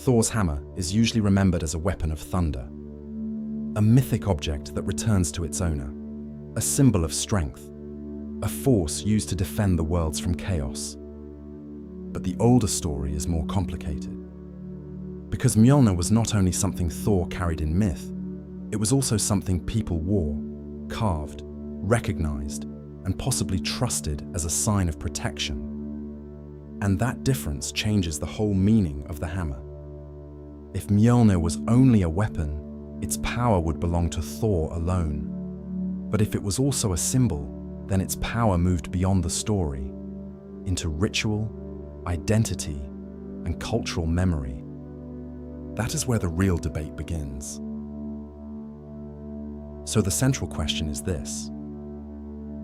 Thor's hammer is usually remembered as a weapon of thunder, a mythic object that returns to its owner, a symbol of strength, a force used to defend the worlds from chaos. But the older story is more complicated. Because Mjolnir was not only something Thor carried in myth, it was also something people wore, carved, recognized, and possibly trusted as a sign of protection. And that difference changes the whole meaning of the hammer. If Mjolnir was only a weapon, its power would belong to Thor alone. But if it was also a symbol, then its power moved beyond the story, into ritual, identity, and cultural memory. That is where the real debate begins. So the central question is this: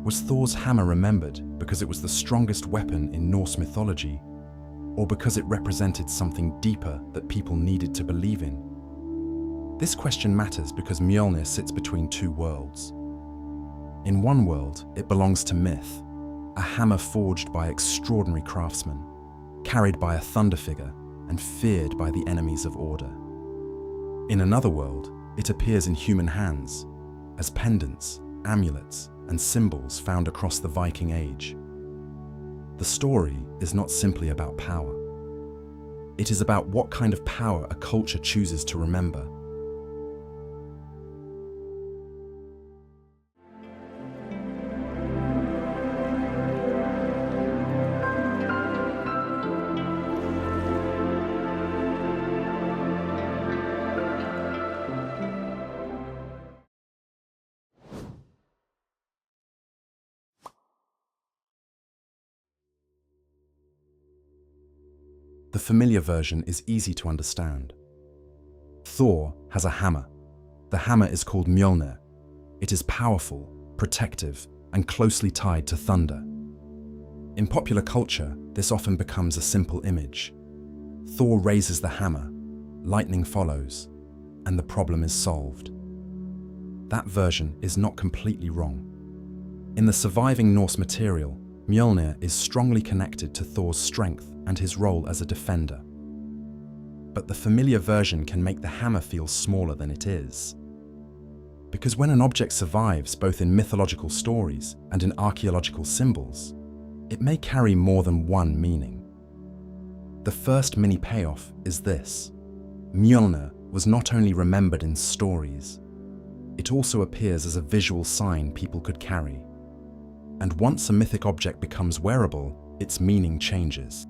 was Thor's hammer remembered because it was the strongest weapon in Norse mythology, or because it represented something deeper that people needed to believe in? This question matters because Mjolnir sits between two worlds. In one world, it belongs to myth, a hammer forged by extraordinary craftsmen, carried by a thunder figure, and feared by the enemies of order. In another world, it appears in human hands, as pendants, amulets, and symbols found across the Viking Age. The story is not simply about power. It is about what kind of power a culture chooses to remember. The familiar version is easy to understand. Thor has a hammer. The hammer is called Mjolnir. It is powerful, protective, and closely tied to thunder. In popular culture, this often becomes a simple image. Thor raises the hammer, lightning follows, and the problem is solved. That version is not completely wrong. In the surviving Norse material, Mjolnir is strongly connected to Thor's strength and his role as a defender. But the familiar version can make the hammer feel smaller than it is. Because when an object survives both in mythological stories and in archaeological symbols, it may carry more than one meaning. The first mini payoff is this: Mjolnir was not only remembered in stories, it also appears as a visual sign people could carry. And once a mythic object becomes wearable, its meaning changes.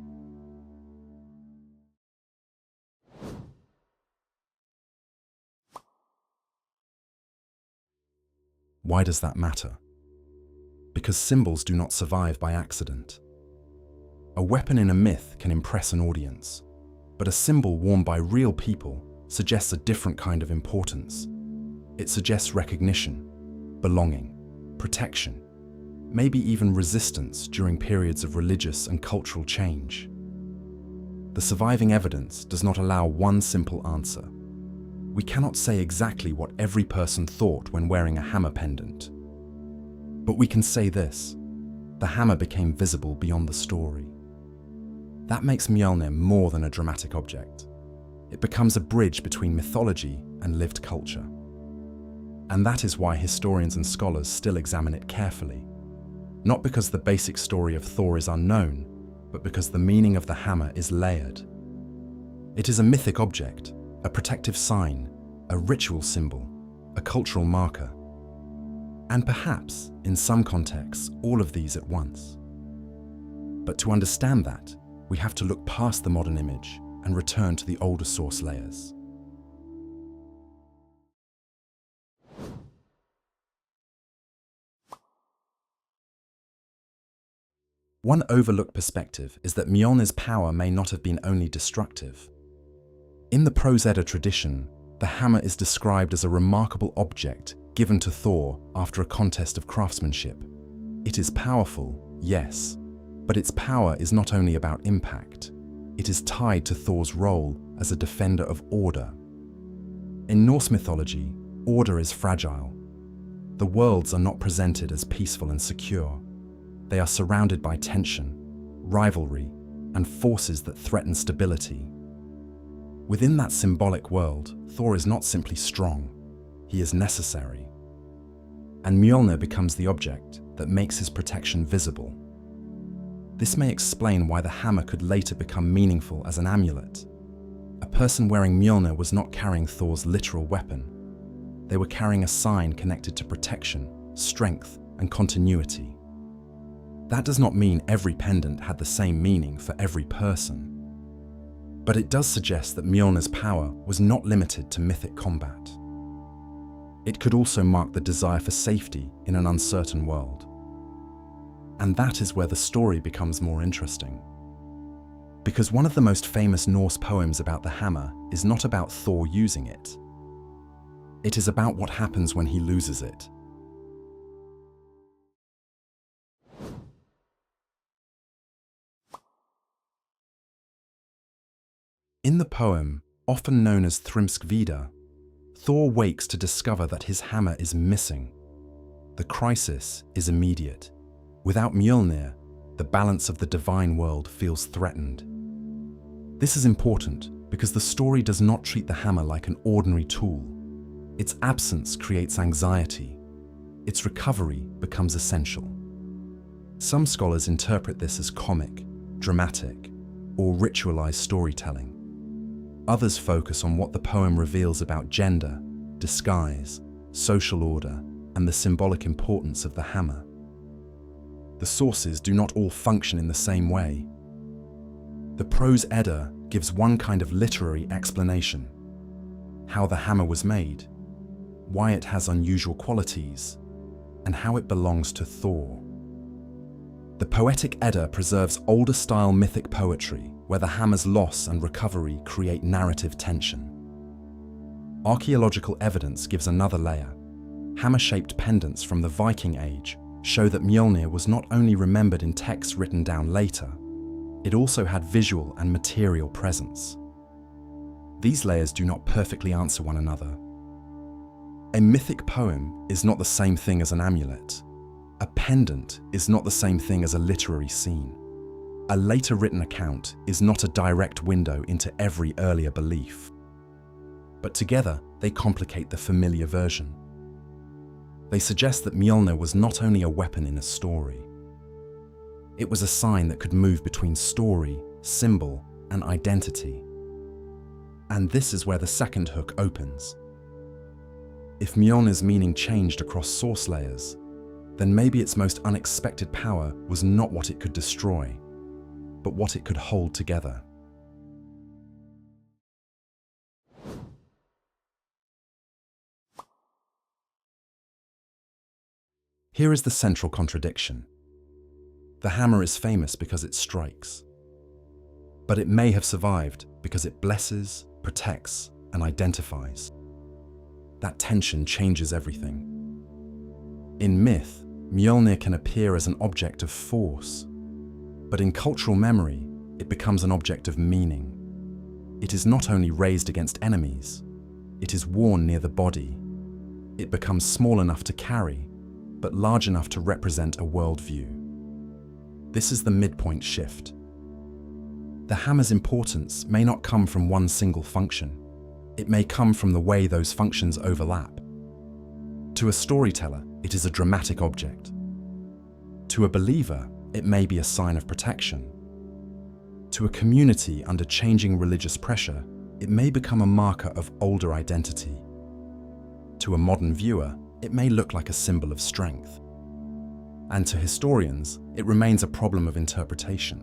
Why does that matter? Because symbols do not survive by accident. A weapon in a myth can impress an audience, but a symbol worn by real people suggests a different kind of importance. It suggests recognition, belonging, protection, maybe even resistance during periods of religious and cultural change. The surviving evidence does not allow one simple answer. We cannot say exactly what every person thought when wearing a hammer pendant. But we can say this: the hammer became visible beyond the story. That makes Mjolnir more than a dramatic object. It becomes a bridge between mythology and lived culture. And that is why historians and scholars still examine it carefully. Not because the basic story of Thor is unknown, but because the meaning of the hammer is layered. It is a mythic object, a protective sign, a ritual symbol, a cultural marker. And perhaps, in some contexts, all of these at once. But to understand that, we have to look past the modern image and return to the older source layers. One overlooked perspective is that Mjolnir's power may not have been only destructive. In the Prose Edda tradition, the hammer is described as a remarkable object given to Thor after a contest of craftsmanship. It is powerful, yes, but its power is not only about impact. It is tied to Thor's role as a defender of order. In Norse mythology, order is fragile. The worlds are not presented as peaceful and secure. They are surrounded by tension, rivalry, and forces that threaten stability. Within that symbolic world, Thor is not simply strong, he is necessary. And Mjolnir becomes the object that makes his protection visible. This may explain why the hammer could later become meaningful as an amulet. A person wearing Mjolnir was not carrying Thor's literal weapon. They were carrying a sign connected to protection, strength, and continuity. That does not mean every pendant had the same meaning for every person. But it does suggest that Mjolnir's power was not limited to mythic combat. It could also mark the desire for safety in an uncertain world. And that is where the story becomes more interesting. Because one of the most famous Norse poems about the hammer is not about Thor using it. It is about what happens when he loses it. In the poem, often known as Thrymskvida, Thor wakes to discover that his hammer is missing. The crisis is immediate. Without Mjolnir, the balance of the divine world feels threatened. This is important because the story does not treat the hammer like an ordinary tool. Its absence creates anxiety. Its recovery becomes essential. Some scholars interpret this as comic, dramatic, or ritualized storytelling. Others focus on what the poem reveals about gender, disguise, social order, and the symbolic importance of the hammer. The sources do not all function in the same way. The Prose Edda gives one kind of literary explanation: how the hammer was made, why it has unusual qualities, and how it belongs to Thor. The Poetic Edda preserves older-style mythic poetry where the hammer's loss and recovery create narrative tension. Archaeological evidence gives another layer. Hammer-shaped pendants from the Viking Age show that Mjolnir was not only remembered in texts written down later, it also had visual and material presence. These layers do not perfectly answer one another. A mythic poem is not the same thing as an amulet. A pendant is not the same thing as a literary scene. A later written account is not a direct window into every earlier belief. But together, they complicate the familiar version. They suggest that Mjolnir was not only a weapon in a story. It was a sign that could move between story, symbol, and identity. And this is where the second hook opens. If Mjolnir's meaning changed across source layers, then maybe its most unexpected power was not what it could destroy, but what it could hold together. Here is the central contradiction. The hammer is famous because it strikes, but it may have survived because it blesses, protects, and identifies. That tension changes everything. In myth, Mjolnir can appear as an object of force, but in cultural memory, it becomes an object of meaning. It is not only raised against enemies, it is worn near the body. It becomes small enough to carry, but large enough to represent a worldview. This is the midpoint shift. The hammer's importance may not come from one single function. It may come from the way those functions overlap. To a storyteller, it is a dramatic object. To a believer, it may be a sign of protection. To a community under changing religious pressure, it may become a marker of older identity. To a modern viewer, it may look like a symbol of strength. And to historians, it remains a problem of interpretation.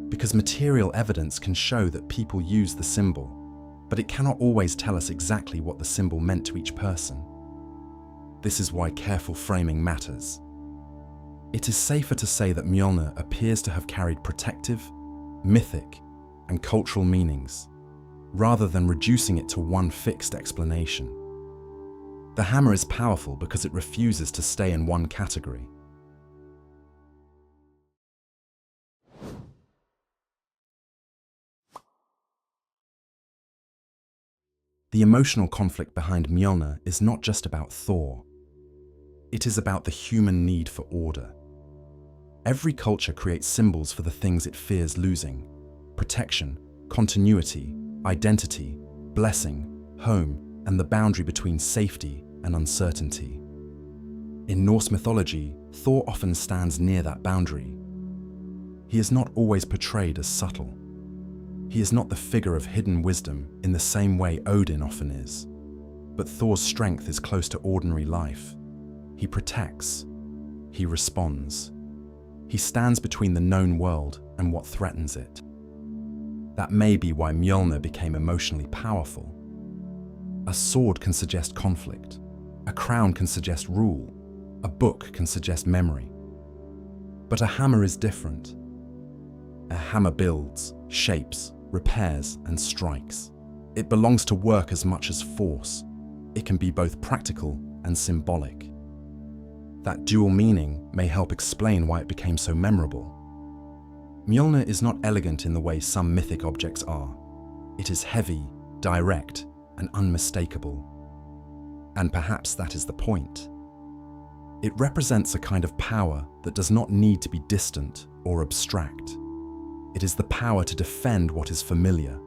Because material evidence can show that people use the symbol, but it cannot always tell us exactly what the symbol meant to each person. This is why careful framing matters. It is safer to say that Mjolnir appears to have carried protective, mythic, and cultural meanings, rather than reducing it to one fixed explanation. The hammer is powerful because it refuses to stay in one category. The emotional conflict behind Mjolnir is not just about Thor. It is about the human need for order. Every culture creates symbols for the things it fears losing: protection, continuity, identity, blessing, home, and the boundary between safety and uncertainty. In Norse mythology, Thor often stands near that boundary. He is not always portrayed as subtle. He is not the figure of hidden wisdom in the same way Odin often is. But Thor's strength is close to ordinary life. He protects. He responds. He stands between the known world and what threatens it. That may be why Mjolnir became emotionally powerful. A sword can suggest conflict. A crown can suggest rule. A book can suggest memory. But a hammer is different. A hammer builds, shapes, repairs, and strikes. It belongs to work as much as force. It can be both practical and symbolic. That dual meaning may help explain why it became so memorable. Mjolnir is not elegant in the way some mythic objects are. It is heavy, direct, and unmistakable. And perhaps that is the point. It represents a kind of power that does not need to be distant or abstract. It is the power to defend what is familiar,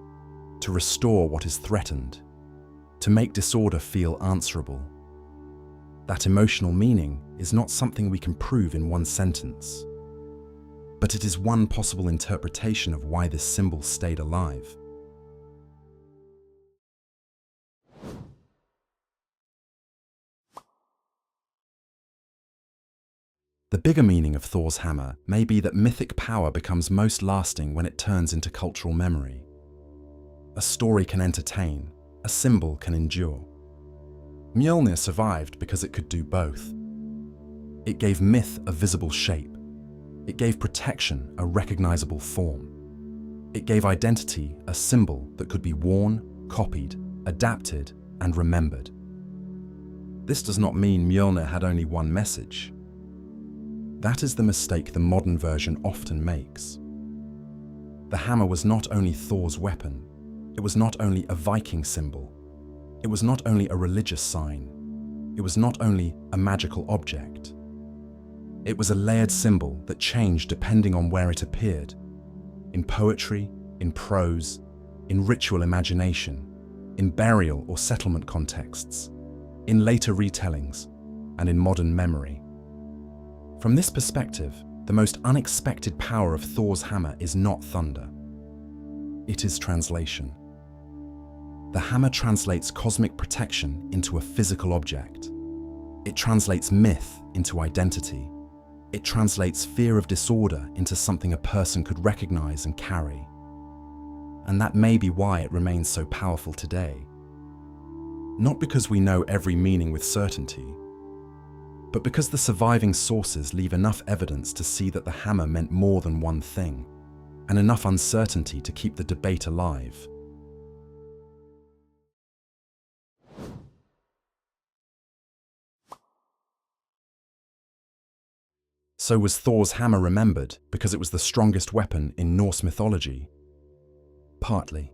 to restore what is threatened, to make disorder feel answerable. That emotional meaning is not something we can prove in one sentence, but it is one possible interpretation of why this symbol stayed alive. The bigger meaning of Thor's hammer may be that mythic power becomes most lasting when it turns into cultural memory. A story can entertain, a symbol can endure. Mjolnir survived because it could do both. It gave myth a visible shape. It gave protection a recognizable form. It gave identity a symbol that could be worn, copied, adapted, and remembered. This does not mean Mjolnir had only one message. That is the mistake the modern version often makes. The hammer was not only Thor's weapon. It was not only a Viking symbol. It was not only a religious sign. It was not only a magical object. It was a layered symbol that changed depending on where it appeared. In poetry, in prose, in ritual imagination, in burial or settlement contexts, in later retellings, and in modern memory. From this perspective, the most unexpected power of Thor's hammer is not thunder. It is translation. The hammer translates cosmic protection into a physical object. It translates myth into identity. It translates fear of disorder into something a person could recognize and carry. And that may be why it remains so powerful today. Not because we know every meaning with certainty, but because the surviving sources leave enough evidence to see that the hammer meant more than one thing, and enough uncertainty to keep the debate alive. So was Thor's hammer remembered because it was the strongest weapon in Norse mythology? Partly.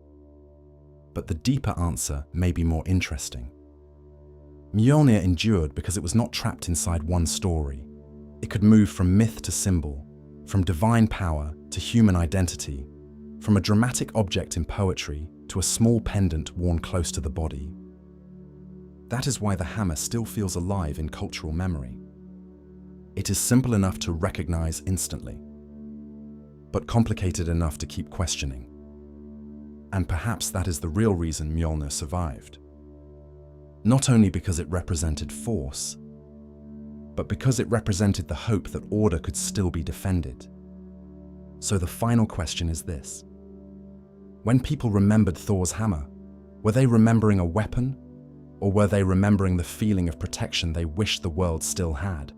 But the deeper answer may be more interesting. Mjolnir endured because it was not trapped inside one story. It could move from myth to symbol, from divine power to human identity, from a dramatic object in poetry to a small pendant worn close to the body. That is why the hammer still feels alive in cultural memory. It is simple enough to recognize instantly, but complicated enough to keep questioning. And perhaps that is the real reason Mjolnir survived. Not only because it represented force, but because it represented the hope that order could still be defended. So the final question is this. When people remembered Thor's hammer, were they remembering a weapon, or were they remembering the feeling of protection they wished the world still had?